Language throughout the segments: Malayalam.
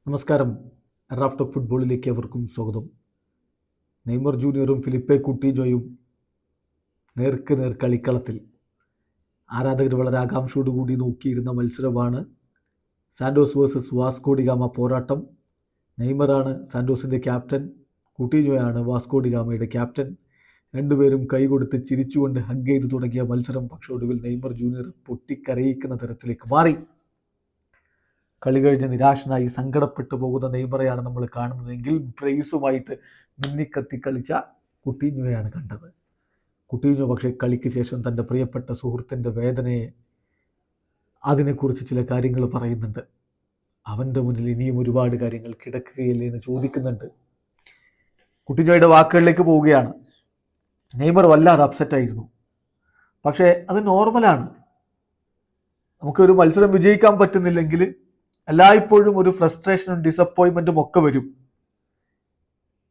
നമസ്കാരം. റാഫ് ടോക്ക് ഫുട്ബോളിലേക്ക് അവർക്കും സ്വാഗതം. നെയ്മർ ജൂനിയറും ഫിലിപ്പെ കുട്ടിജോയും നേർക്ക് നേർ കളിക്കളത്തിൽ. ആരാധകർ വളരെ ആകാംക്ഷയോടുകൂടി നോക്കിയിരുന്ന മത്സരമാണ് സാൻഡോസ് വേഴ്സസ് വാസ്കോഡിഗാമ പോരാട്ടം. നെയ്മറാണ് സാൻഡോസിൻ്റെ ക്യാപ്റ്റൻ, കുട്ടിജോയാണ് വാസ്കോഡിഗാമയുടെ ക്യാപ്റ്റൻ. രണ്ടുപേരും കൈകൊടുത്ത് ചിരിച്ചുകൊണ്ട് ഹഗ് ചെയ്ത് തുടങ്ങിയ മത്സരം പക്ഷേ ഒടുവിൽ നെയ്മർ ജൂനിയർ പൊട്ടിക്കരയിക്കുന്ന തരത്തിലേക്ക് മാറി. കളി കഴിഞ്ഞ് നിരാശനായി സങ്കടപ്പെട്ടു പോകുന്ന നെയ്മറെയാണ് നമ്മൾ കാണുന്നതെങ്കിൽ ബ്രേസുമായിട്ട് മിന്നിക്കത്തി കളിച്ച കുട്ടീഞ്ഞോയാണ് കണ്ടത്. കുട്ടീഞ്ഞോ പക്ഷേ കളിക്ക് ശേഷം തൻ്റെ പ്രിയപ്പെട്ട സുഹൃത്തിൻ്റെ വേദനയെ അതിനെക്കുറിച്ച് ചില കാര്യങ്ങൾ പറയുന്നുണ്ട്. അവൻ്റെ മുന്നിൽ ഇനിയും ഒരുപാട് കാര്യങ്ങൾ കിടക്കുകയില്ലേ എന്ന് ചോദിക്കുന്നുണ്ട്. കുട്ടീഞ്ഞോയുടെ വാക്കുകളിലേക്ക് പോവുകയാണ്. നെയ്മർ വല്ലാതെ അപ്സെറ്റായിരുന്നു. പക്ഷേ അത് നോർമലാണ്. നമുക്കൊരു മത്സരം വിജയിക്കാൻ പറ്റുന്നില്ലെങ്കിൽ എല്ലായ്പ്പോഴും ഒരു ഫ്രസ്ട്രേഷനും ഡിസപ്പോയിൻമെൻറ്റും ഒക്കെ വരും.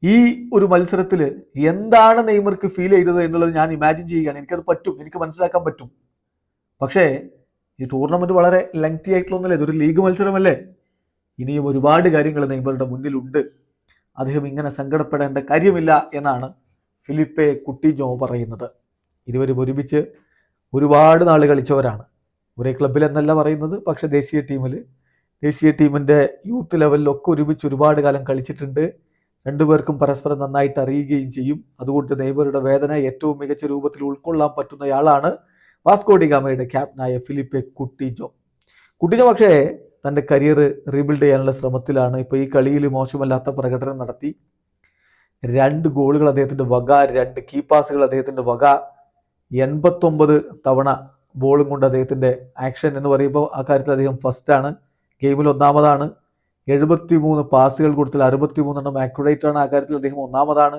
ഈ ഒരു മത്സരത്തിൽ എന്താണ് നെയ്മർക്ക് ഫീൽ ചെയ്തത് എന്നുള്ളത് ഞാൻ ഇമാജിൻ ചെയ്യുകയാണ്. എനിക്കത് പറ്റും, എനിക്ക് മനസ്സിലാക്കാൻ പറ്റും. പക്ഷേ ഈ ടൂർണമെൻറ്റ് വളരെ ലെങ്തി ആയിട്ടുള്ളൊന്നല്ലേ, ഇതൊരു ലീഗ് മത്സരമല്ലേ. ഇനിയും ഒരുപാട് കാര്യങ്ങൾ നെയ്മറുടെ മുന്നിലുണ്ട്. അദ്ദേഹം ഇങ്ങനെ സങ്കടപ്പെടേണ്ട കാര്യമില്ല എന്നാണ് ഫിലിപ്പെ കുട്ടിജോ പറയുന്നത്. ഇരുവരും ഒരുമിച്ച് ഒരുപാട് നാൾ കളിച്ചവരാണ്. ഒരേ ക്ലബ്ബിൽ എന്നല്ല പറയുന്നത്, പക്ഷേ ദേശീയ ടീമിൻ്റെ യൂത്ത് ലെവലിലൊക്കെ ഒരുമിച്ച് ഒരുപാട് കാലം കളിച്ചിട്ടുണ്ട്. രണ്ടുപേർക്കും പരസ്പരം നന്നായിട്ട് അറിയുകയും ചെയ്യും. അതുകൊണ്ട് നെയ്മറുടെ വേദന ഏറ്റവും മികച്ച രൂപത്തിൽ ഉൾക്കൊള്ളാൻ പറ്റുന്നയാളാണ് വാസ്കോഡിഗാമയുടെ ക്യാപ്റ്റനായ ഫിലിപ്പെ കുട്ടിജോ. പക്ഷേ തൻ്റെ കരിയർ റീബിൽഡ് ചെയ്യാനുള്ള ശ്രമത്തിലാണ്. ഇപ്പോൾ ഈ കളിയിൽ മോശമല്ലാത്ത പ്രകടനം നടത്തി. 2 ഗോളുകൾ അദ്ദേഹത്തിൻ്റെ വക, 2 കീ പാസുകൾ അദ്ദേഹത്തിൻ്റെ വക, 89 തവണ ബോളും കൊണ്ട് അദ്ദേഹത്തിൻ്റെ ആക്ഷൻ എന്ന് പറയുമ്പോൾ ആ കാര്യത്തിൽ അദ്ദേഹം ഫസ്റ്റാണ്. ഗെയിമിൽ ഒന്നാമതാണ്. 73 പാസുകൾ കൊടുത്താൽ 63 ആക്യുറേറ്റ് ആണ്. ആ കാര്യത്തിൽ അദ്ദേഹം ഒന്നാമതാണ്.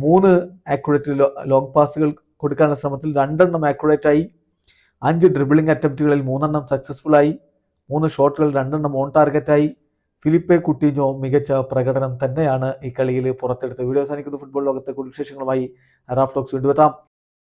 3 ആക്യുറേറ്റ് ലോങ് പാസുകൾ കൊടുക്കാനുള്ള ശ്രമത്തിൽ 2 ആക്യുറേറ്റ് ആയി. 5 ഡ്രിബിളിംഗ് അറ്റംപ്റ്റുകളിൽ 3 സക്സസ്ഫുൾ ആയി. 3 ഷോട്ടുകൾ 2 ഓൺ ടാർഗറ്റായി. ഫിലിപ്പെ കുട്ടിജോ മികച്ച പ്രകടനം തന്നെയാണ് ഈ കളിയിൽ പുറത്തെടുത്തത്. വീഡിയോ അവസാനിക്കുന്ന ഫുട്ബോൾ ലോകത്തെ കൂടുതൽ വിശേഷങ്ങളുമായി റാഫ് ടോക്സ് വീണ്ടും എത്താം.